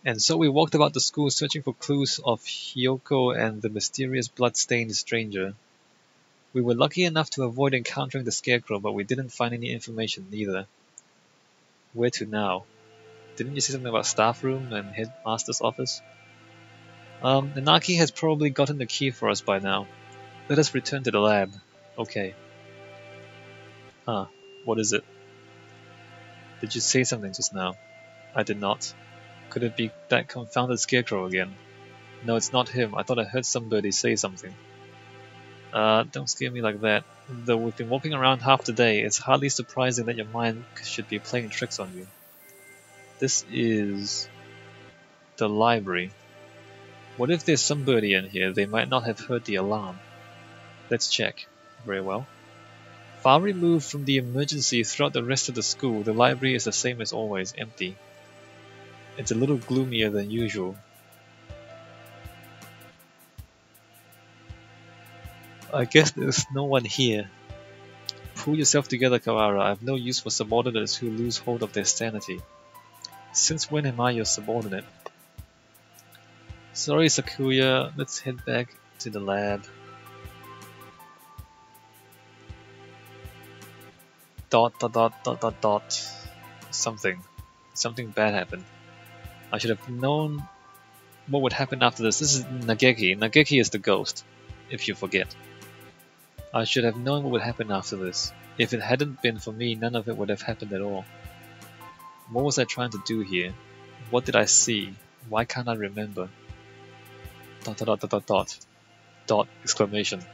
And so we walked about the school searching for clues of Hiyoko and the mysterious blood-stained stranger. We were lucky enough to avoid encountering the scarecrow, but we didn't find any information either. Where to now? Didn't you say something about staff room and headmaster's office? Nanaki has probably gotten the key for us by now. Let us return to the lab. Okay. Huh. What is it? Did you say something just now? I did not. Could it be that confounded scarecrow again? No, it's not him. I thought I heard somebody say something. Don't scare me like that. Though we've been walking around half the day, it's hardly surprising that your mind should be playing tricks on you. This is the library. What if there's somebody in here? They might not have heard the alarm. Let's check. Very well. Far removed from the emergency throughout the rest of the school, the library is the same as always, empty. It's a little gloomier than usual. I guess there's no one here. Pull yourself together, Kawara. I have no use for subordinates who lose hold of their sanity. Since when am I your subordinate? Sorry, Sakuya. Let's head back to the lab. Dot dot dot dot dot dot. Something bad happened. I should have known what would happen after this. This is Nageki. Nageki is the ghost, if you forget. I should have known what would happen after this. If it hadn't been for me, none of it would have happened at all. What was I trying to do here? What did I see? Why can't I remember? Dot dot dot dot dot. Dot exclamation.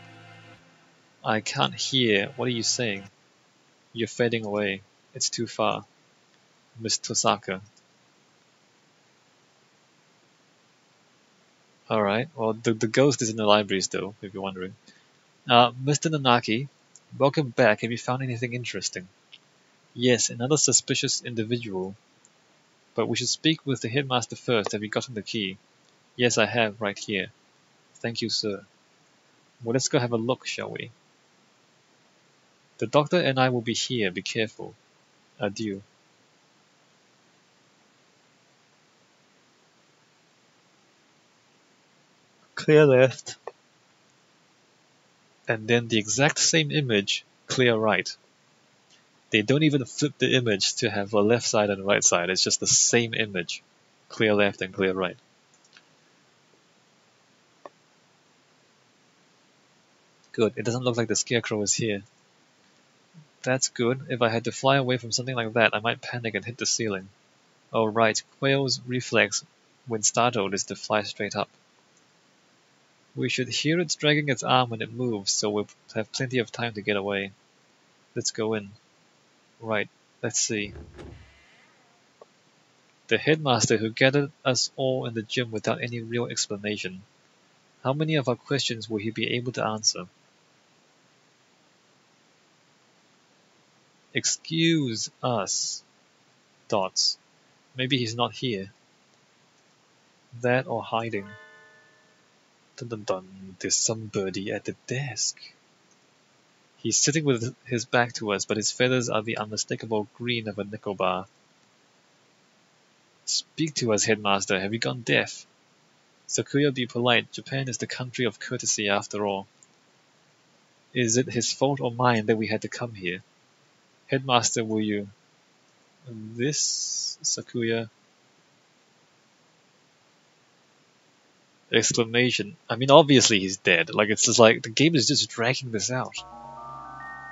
I can't hear. What are you saying? You're fading away. It's too far. Miss Tosaka. Alright, well the ghost is in the library still, if you're wondering. Mr. Nanaki, welcome back. Have you found anything interesting? Yes, another suspicious individual. But we should speak with the headmaster first. Have you gotten the key? Yes, I have, right here. Thank you, sir. Well, let's go have a look, shall we? The doctor and I will be here. Be careful. Adieu. Clear left. And then the exact same image, clear right. They don't even flip the image to have a left side and a right side. It's just the same image. Clear left and clear right. Good. It doesn't look like the scarecrow is here. That's good. If I had to fly away from something like that, I might panic and hit the ceiling. Oh right, Quail's reflex when startled is to fly straight up. We should hear it dragging its arm when it moves, so we'll have plenty of time to get away. Let's go in. Right, let's see. The headmaster who gathered us all in the gym without any real explanation. How many of our questions will he be able to answer? Excuse us. Dots. Maybe he's not here. That or hiding. Dun dun dun, there's somebody at the desk. He's sitting with his back to us, but his feathers are the unmistakable green of a nickel bar. Speak to us, headmaster. Have you gone deaf? Sakuya, be polite. Japan is the country of courtesy after all. Is it his fault or mine that we had to come here? Headmaster, will you... This... Sakuya... Exclamation. I mean, obviously he's dead. Like, it's just like, the game is just dragging this out.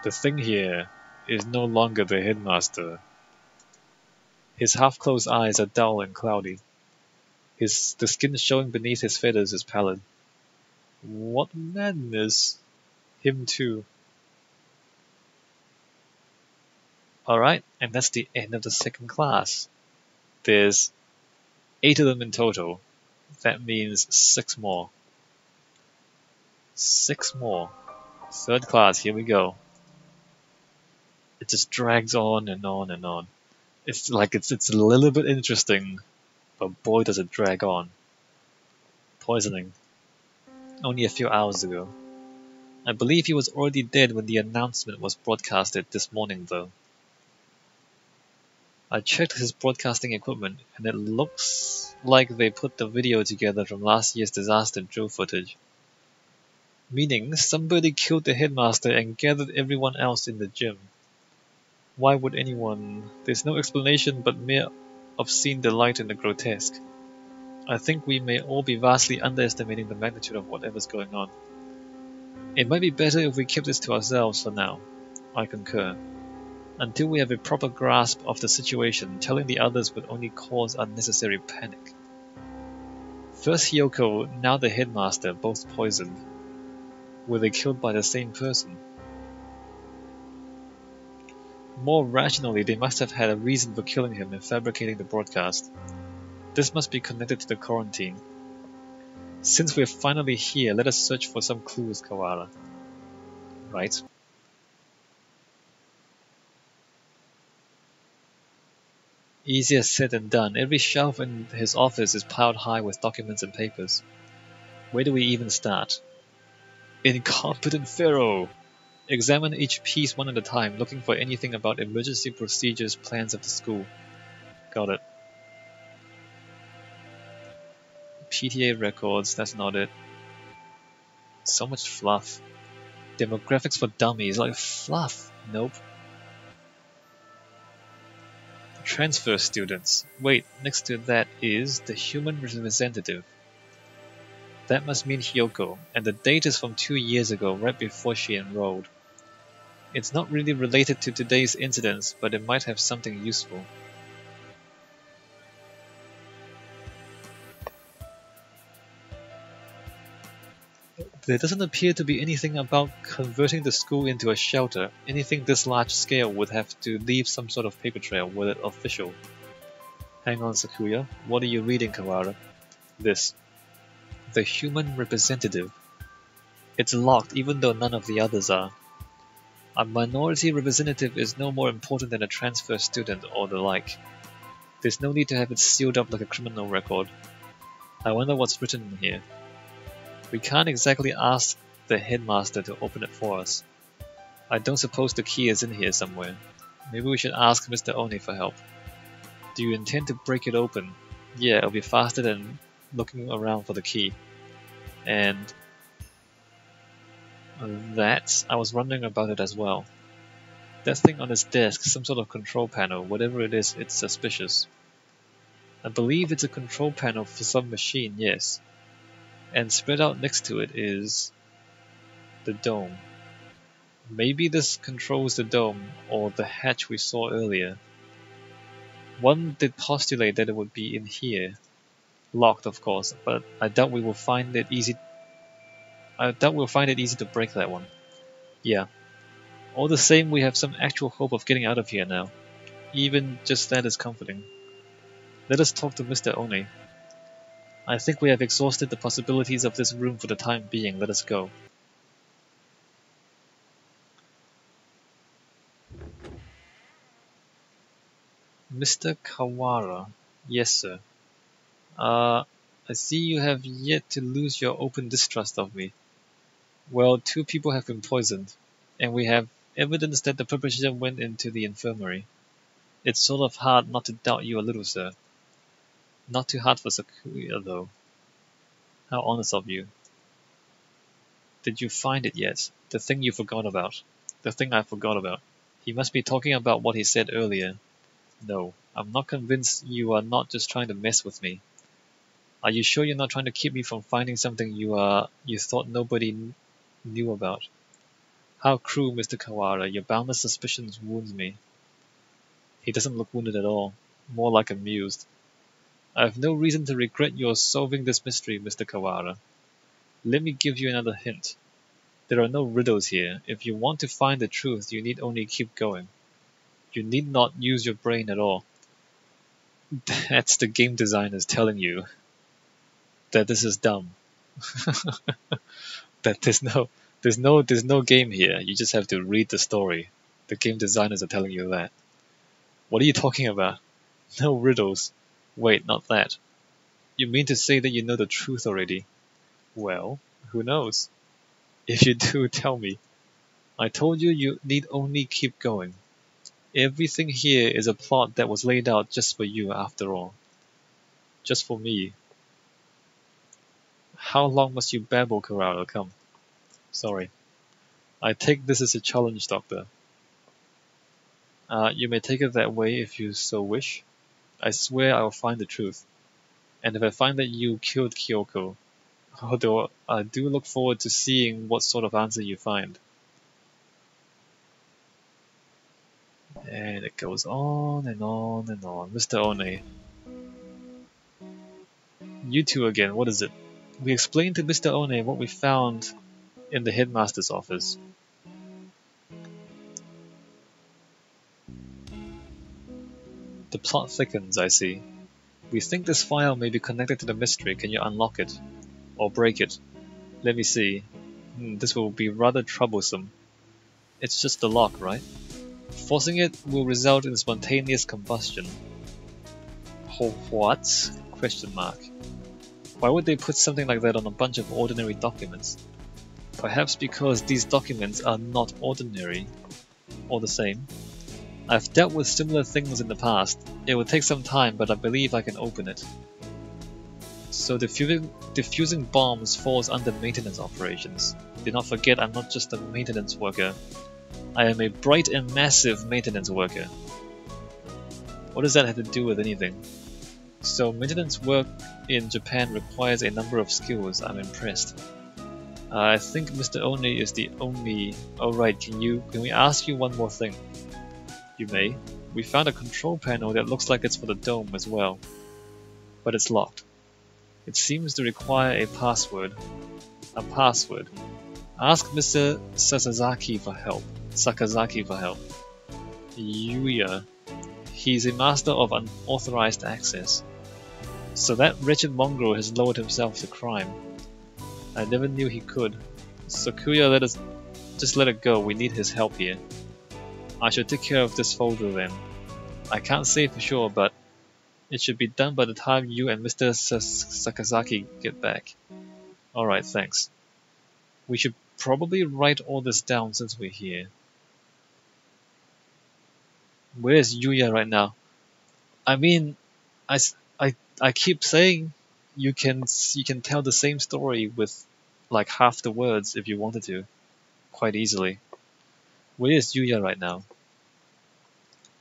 The thing here is no longer the headmaster. His half-closed eyes are dull and cloudy. The skin showing beneath his feathers is pallid. What madness! Him too. Alright, and that's the end of the second class. There's 8 of them in total. That means 6 more. 6 more. Third class, here we go. It just drags on and on and on. It's like it's a little bit interesting, but boy does it drag on. Poisoning. Only a few hours ago. I believe he was already dead when the announcement was broadcasted this morning though. I checked his broadcasting equipment, and it looks like they put the video together from last year's disaster drill footage. Meaning, somebody killed the headmaster and gathered everyone else in the gym. Why would anyone? There's no explanation but mere obscene delight in the grotesque. I think we may all be vastly underestimating the magnitude of whatever's going on. It might be better if we keep this to ourselves for now. I concur. Until we have a proper grasp of the situation, telling the others would only cause unnecessary panic. First Hyoko, now the headmaster, both poisoned. Were they killed by the same person? More rationally, they must have had a reason for killing him and fabricating the broadcast. This must be connected to the quarantine. Since we're finally here, let us search for some clues, Kawara. Right? Easier said than done. Every shelf in his office is piled high with documents and papers. Where do we even start? Incompetent Pharaoh! Examine each piece one at a time, looking for anything about emergency procedures, plans of the school. Got it. PTA records, that's not it. So much fluff. Demographics for dummies, like fluff. Nope. Transfer students. Wait, next to that is the human representative. That must mean Hyoko, and the date is from 2 years ago, right before she enrolled. It's not really related to today's incidents, but it might have something useful. There doesn't appear to be anything about converting the school into a shelter. Anything this large scale would have to leave some sort of paper trail, whether official. Hang on, Sakuya. What are you reading, Kawara? This. The human representative. It's locked even though none of the others are. A minority representative is no more important than a transfer student or the like. There's no need to have it sealed up like a criminal record. I wonder what's written in here. We can't exactly ask the headmaster to open it for us. I don't suppose the key is in here somewhere. Maybe we should ask Mr. Oni for help. Do you intend to break it open? Yeah, it'll be faster than looking around for the key. And that, I was wondering about it as well. That thing on his desk, some sort of control panel, whatever it is, it's suspicious. I believe it's a control panel for some machine, yes. And spread out next to it is the dome. Maybe this controls the dome or the hatch we saw earlier. One did postulate that it would be in here. Locked, of course, but I doubt we'll find it easy to break that one. Yeah. All the same, we have some actual hope of getting out of here now. Even just that is comforting. Let us talk to Mr. Oni. I think we have exhausted the possibilities of this room for the time being. Let us go. Mr. Kawara. Yes, sir. I see you have yet to lose your open distrust of me. Well, 2 people have been poisoned, and we have evidence that the perpetrator went into the infirmary. It's sort of hard not to doubt you a little, sir. Not too hard for Sakuya, though. How honest of you. Did you find it yet? The thing you forgot about. The thing I forgot about. He must be talking about what he said earlier. No, I'm not convinced you are not just trying to mess with me. Are you sure you're not trying to keep me from finding something you thought nobody knew about? How cruel, Mr. Kawara. Your boundless suspicions wound me. He doesn't look wounded at all. More like amused. I have no reason to regret your solving this mystery, Mr. Kawara. Let me give you another hint. There are no riddles here. If you want to find the truth, you need only keep going. You need not use your brain at all. That's the game designers telling you that this is dumb. That there's no game here. You just have to read the story. The game designers are telling you that. What are you talking about? No riddles. Wait, not that. You mean to say that you know the truth already? Well, who knows? If you do, tell me. I told you you need only keep going. Everything here is a plot that was laid out just for you after all. Just for me. How long must you babble, Corrado? Come. Sorry. I take this as a challenge, Doctor. You may take it that way if you so wish. I swear I will find the truth. And if I find that you killed Kyoko, although I do look forward to seeing what sort of answer you find. And it goes on and on and on. Mr. One. You two again, what is it? We explained to Mr. One what we found in the Headmaster's office. The plot thickens, I see. We think this file may be connected to the mystery. Can you unlock it? Or break it? Let me see. This will be rather troublesome. It's just the lock, right? Forcing it will result in spontaneous combustion. What? Question mark. Why would they put something like that on a bunch of ordinary documents? Perhaps because these documents are not ordinary. All the same. I've dealt with similar things in the past. It will take some time, but I believe I can open it. So diffusing bombs falls under maintenance operations. Do not forget I'm not just a maintenance worker. I am a bright and massive maintenance worker. What does that have to do with anything? So maintenance work in Japan requires a number of skills. I'm impressed. I think Mr. Oni is the only... Oh right, can we ask you one more thing? You may. We found a control panel that looks like it's for the dome as well. But it's locked. It seems to require a password. A password. Ask Mr. Sakazaki for help. Yuya. He's a master of unauthorized access. So that wretched mongrel has lowered himself to crime. I never knew he could. Sakuya, just let it go. We need his help here. I should take care of this folder then. I can't say for sure, but it should be done by the time you and Mr. Sakazaki get back. Alright, thanks. We should probably write all this down since we're here. Where is Yuya right now? I mean, I keep saying you can tell the same story with like half the words if you wanted to, quite easily. Where is Yuya right now?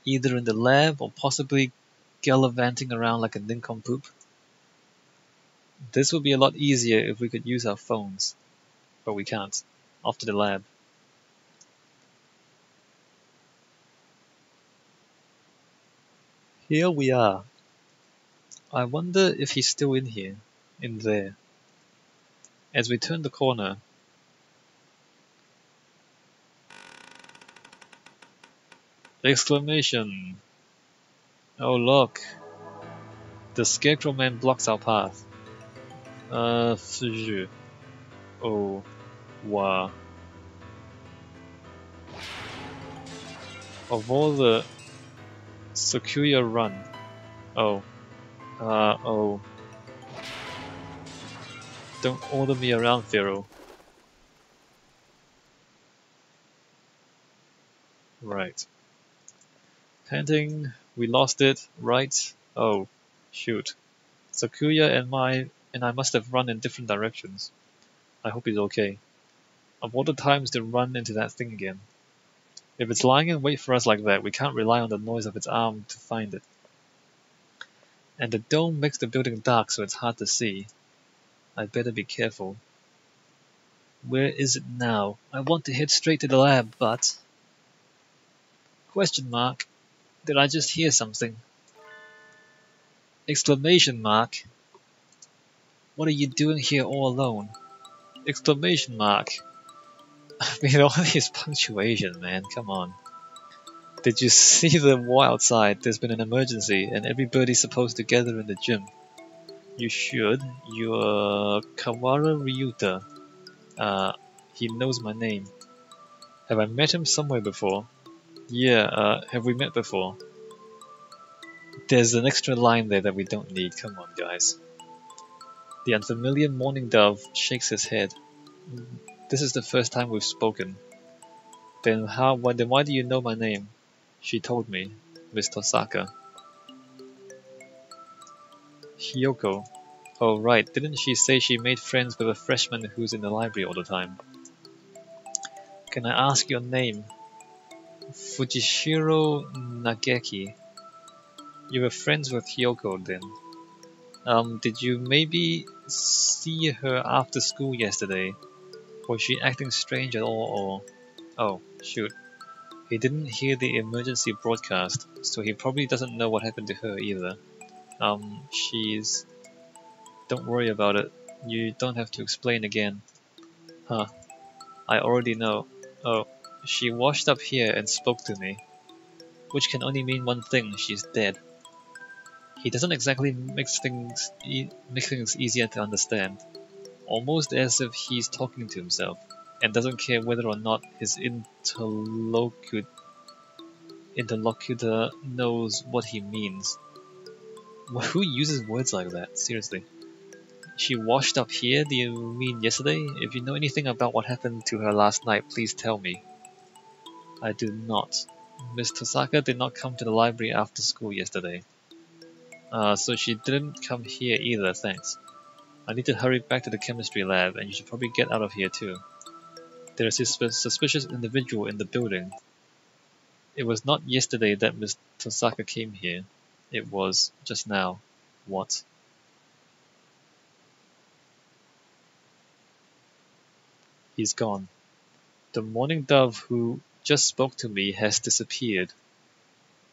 Either in the lab or possibly gallivanting around like a nincompoop. This would be a lot easier if we could use our phones, but we can't. Off to the lab. Here we are. I wonder if he's still in here, in there. As we turn the corner, exclamation! Oh look! The Scarecrow Man blocks our path. Oh, wow. Of all the Sakuya run. Oh. Oh. Don't order me around, Pharaoh. Right. Panting, we lost it, right? Oh, shoot. Sakuya and I must have run in different directions. I hope he's okay. Of all the times to run into that thing again. If it's lying in wait for us like that, we can't rely on the noise of its arm to find it. And the dome makes the building dark so it's hard to see. I'd better be careful. Where is it now? I want to head straight to the lab, but... Question mark. Did I just hear something? Exclamation mark. What are you doing here all alone? Exclamation mark. I mean, all these punctuation, man, come on. Did you see the war outside? There's been an emergency and everybody's supposed to gather in the gym. You should. You're Kawara Ryuta. He knows my name. Have I met him somewhere before? Yeah, have we met before? There's an extra line there that we don't need. Come on, guys. The unfamiliar morning dove shakes his head. This is the first time we've spoken. Then why do you know my name? She told me, Miss Tosaka. Hiyoko. Oh right, didn't she say she made friends with a freshman who's in the library all the time? Can I ask your name? Fujishiro Nageki. You were friends with Hiyoko then. Did you maybe see her after school yesterday? Was she acting strange at all or... Oh, shoot. He didn't hear the emergency broadcast, so he probably doesn't know what happened to her either. She's... Don't worry about it. You don't have to explain again. Huh. I already know. Oh, she washed up here and spoke to me. Which can only mean one thing, she's dead. He doesn't exactly make things easier to understand. Almost as if he's talking to himself, and doesn't care whether or not his interlocutor knows what he means. Who uses words like that? Seriously. She washed up here? Do you mean yesterday? If you know anything about what happened to her last night, please tell me. I do not. Miss Tosaka did not come to the library after school yesterday. So she didn't come here either, thanks. I need to hurry back to the chemistry lab, and you should probably get out of here too. There is a suspicious individual in the building. It was not yesterday that Miss Tosaka came here. It was just now. What? He's gone. The morning dove who just spoke to me has disappeared.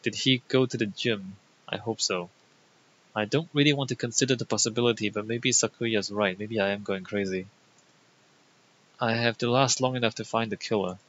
Did he go to the gym? I hope so. I don't really want to consider the possibility, but maybe Sakuya's right. Maybe I am going crazy. I have to last long enough to find the killer.